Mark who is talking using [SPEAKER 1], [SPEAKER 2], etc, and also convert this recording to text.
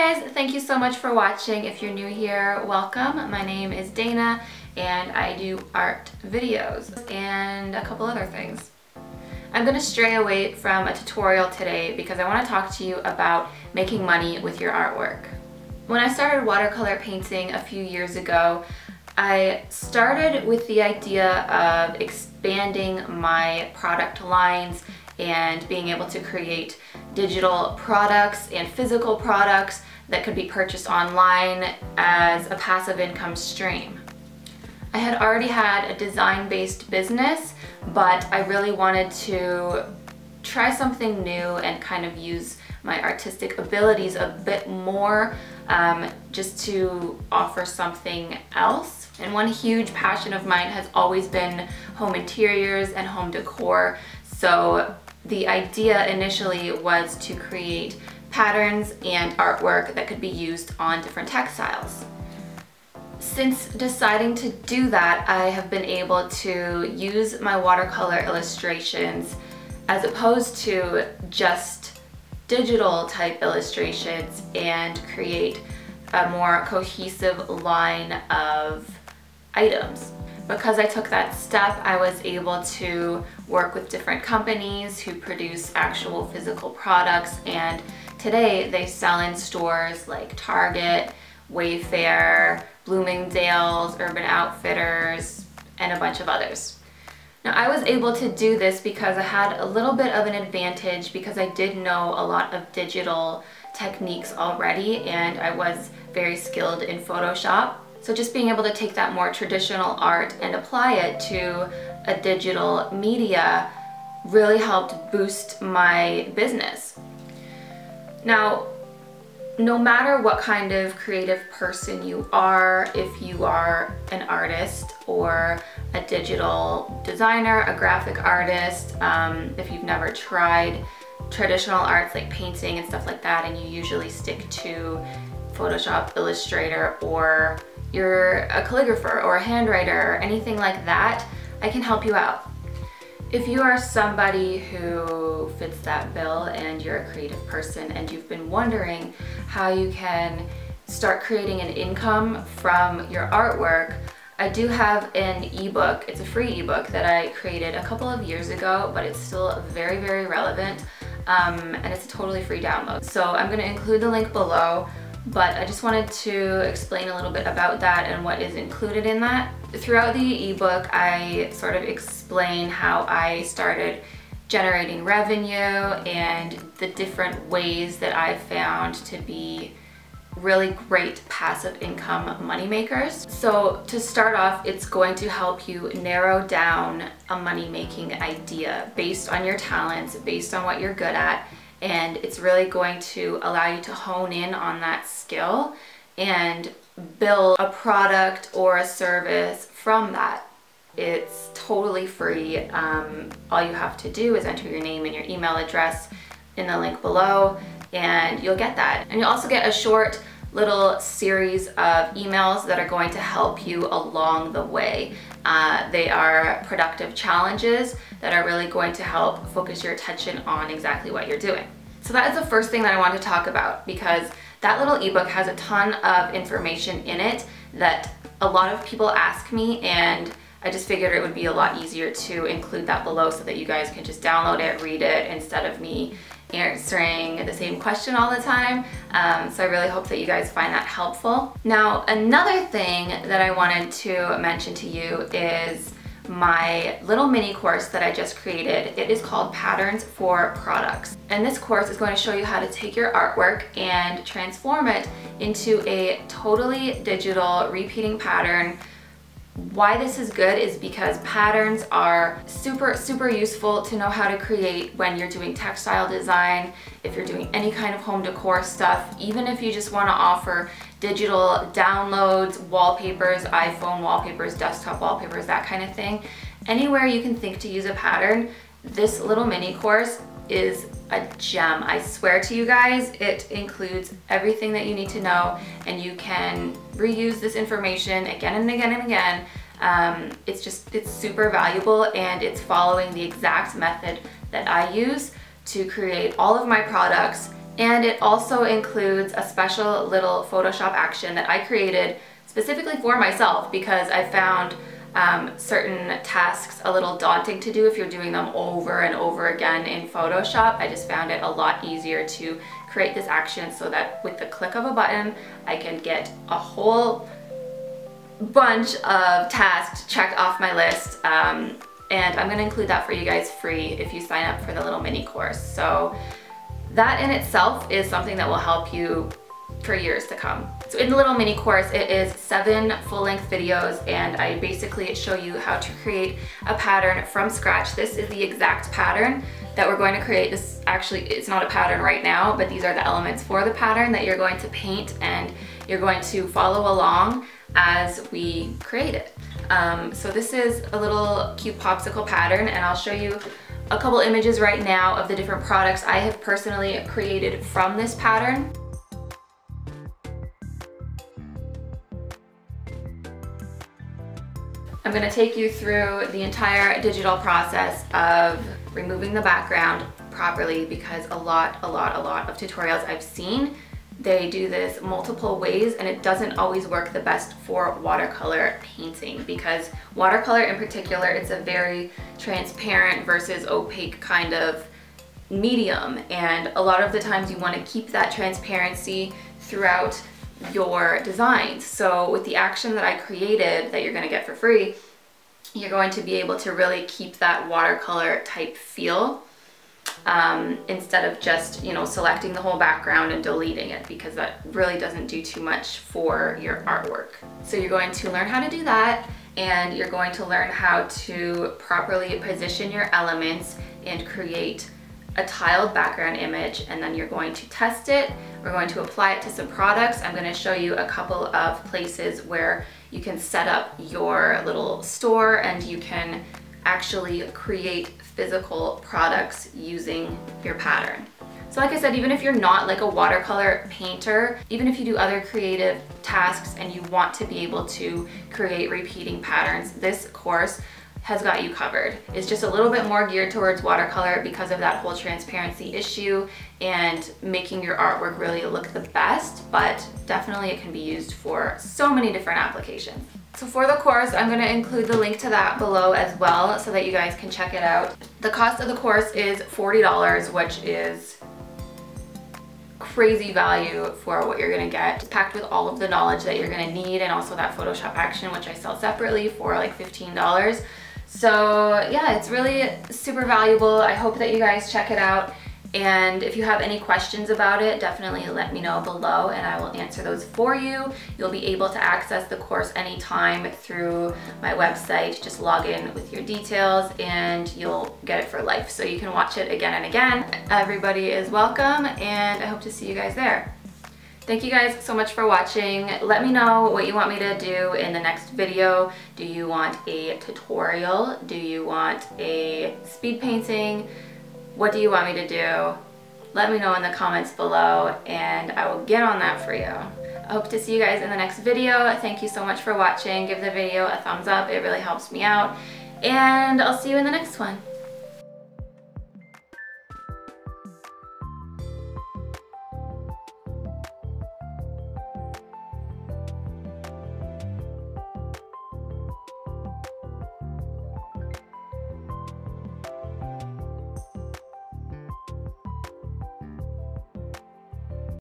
[SPEAKER 1] guys, thank you so much for watching. If you're new here, welcome. My name is Dana and I do art videos and a couple other things. I'm going to stray away from a tutorial today because I want to talk to you about making money with your artwork. When I started watercolor painting a few years ago, I started with the idea of expanding my product lines and being able to create digital products and physical products that could be purchased online as a passive income stream. I had already had a design-based business, but I really wanted to try something new and kind of use my artistic abilities a bit more, just to offer something else. And one huge passion of mine has always been home interiors and home decor. So the idea initially was to create patterns and artwork that could be used on different textiles. Since deciding to do that, I have been able to use my watercolor illustrations as opposed to just digital type illustrations and create a more cohesive line of items. Because I took that step, I was able to work with different companies who produce actual physical products, and today they sell in stores like Target, Wayfair, Bloomingdale's, Urban Outfitters, and a bunch of others. Now, I was able to do this because I had a little bit of an advantage because I did know a lot of digital techniques already and I was very skilled in Photoshop. So just being able to take that more traditional art and apply it to a digital media really helped boost my business. Now, no matter what kind of creative person you are, if you are an artist or a digital designer, a graphic artist, if you've never tried traditional arts like painting and stuff like that and you usually stick to Photoshop, Illustrator, or you're a calligrapher or a handwriter or anything like that, I can help you out. If you are somebody who fits that bill and you're a creative person and you've been wondering how you can start creating an income from your artwork, I do have an ebook. It's a free ebook that I created a couple of years ago, but it's still very, very relevant, and it's a totally free download. So I'm going to include the link below. But I just wanted to explain a little bit about that and what is included in that. Throughout the ebook, I sort of explain how I started generating revenue and the different ways that I've found to be really great passive income money makers. So to start off, it's going to help you narrow down a money-making idea based on your talents, based on what you're good at, and it's really going to allow you to hone in on that skill and build a product or a service from that. It's totally free. All you have to do is enter your name and your email address in the link below and you'll get that. And you'll also get a short little series of emails that are going to help you along the way. They are productive challenges that are really going to help focus your attention on exactly what you're doing. So that is the first thing that I want to talk about because that little ebook has a ton of information in it that a lot of people ask me, and I just figured it would be a lot easier to include that below so that you guys can just download it, read it, instead of me answering the same question all the time. So I really hope that you guys find that helpful. Now, another thing that I wanted to mention to you is my little mini course that I just created. It is called Patterns for Products. And this course is going to show you how to take your artwork and transform it into a totally digital repeating pattern. Why this is good is because patterns are super useful to know how to create when you're doing textile design, if you're doing any kind of home decor stuff, even if you just want to offer digital downloads, wallpapers, iPhone wallpapers, desktop wallpapers, that kind of thing. Anywhere you can think to use a pattern, this little mini course is a gem. I swear to you guys, it includes everything that you need to know and you can reuse this information again and again and again. It's super valuable and it's following the exact method that I use to create all of my products And it also includes a special little Photoshop action that I created specifically for myself because I found certain tasks a little daunting to do if you're doing them over and over again in Photoshop. I just found it a lot easier to create this action so that with the click of a button, I can get a whole bunch of tasks checked off my list. And I'm gonna include that for you guys free if you sign up for the little mini course. So that in itself is something that will help you for years to come. So in the little mini course, it is 7 full-length videos, and I basically show you how to create a pattern from scratch. This is the exact pattern that we're going to create. This actually, it's not a pattern right now, but these are the elements for the pattern that you're going to paint, and you're going to follow along as we create it. So this is a little cute popsicle pattern, and I'll show you a couple images right now of the different products I have personally created from this pattern. I'm going to take you through the entire digital process of removing the background properly because a lot of tutorials I've seen, they do this multiple ways and it doesn't always work the best for watercolor painting because watercolor in particular, it's a very transparent versus opaque kind of medium, and a lot of the times you want to keep that transparency throughout your designs. So with the action that I created that you're going to get for free, you're going to be able to really keep that watercolor type feel instead of just, you know, selecting the whole background and deleting it, because that really doesn't do too much for your artwork. So you're going to learn how to do that, and you're going to learn how to properly position your elements and create a tiled background image, and then you're going to test it. We're going to apply it to some products. I'm going to show you a couple of places where you can set up your little store and you can actually create physical products using your pattern. So like I said, even if you're not like a watercolor painter, even if you do other creative tasks and you want to be able to create repeating patterns, this course has got you covered. It's just a little bit more geared towards watercolor because of that whole transparency issue and making your artwork really look the best, but definitely it can be used for so many different applications. So for the course, I'm going to include the link to that below as well so that you guys can check it out. The cost of the course is $40, which is crazy value for what you're going to get. It's packed with all of the knowledge that you're going to need, and also that Photoshop action, which I sell separately for like $15. So yeah, it's really super valuable. I hope that you guys check it out. And if you have any questions about it, definitely let me know below and I will answer those for you. You'll be able to access the course anytime through my website. Just log in with your details and you'll get it for life. So you can watch it again and again. Everybody is welcome, and I hope to see you guys there. Thank you guys so much for watching. Let me know what you want me to do in the next video. Do you want a tutorial? Do you want a speed painting? What do you want me to do? Let me know in the comments below and I will get on that for you. I hope to see you guys in the next video. Thank you so much for watching. Give the video a thumbs up. It really helps me out. And I'll see you in the next one.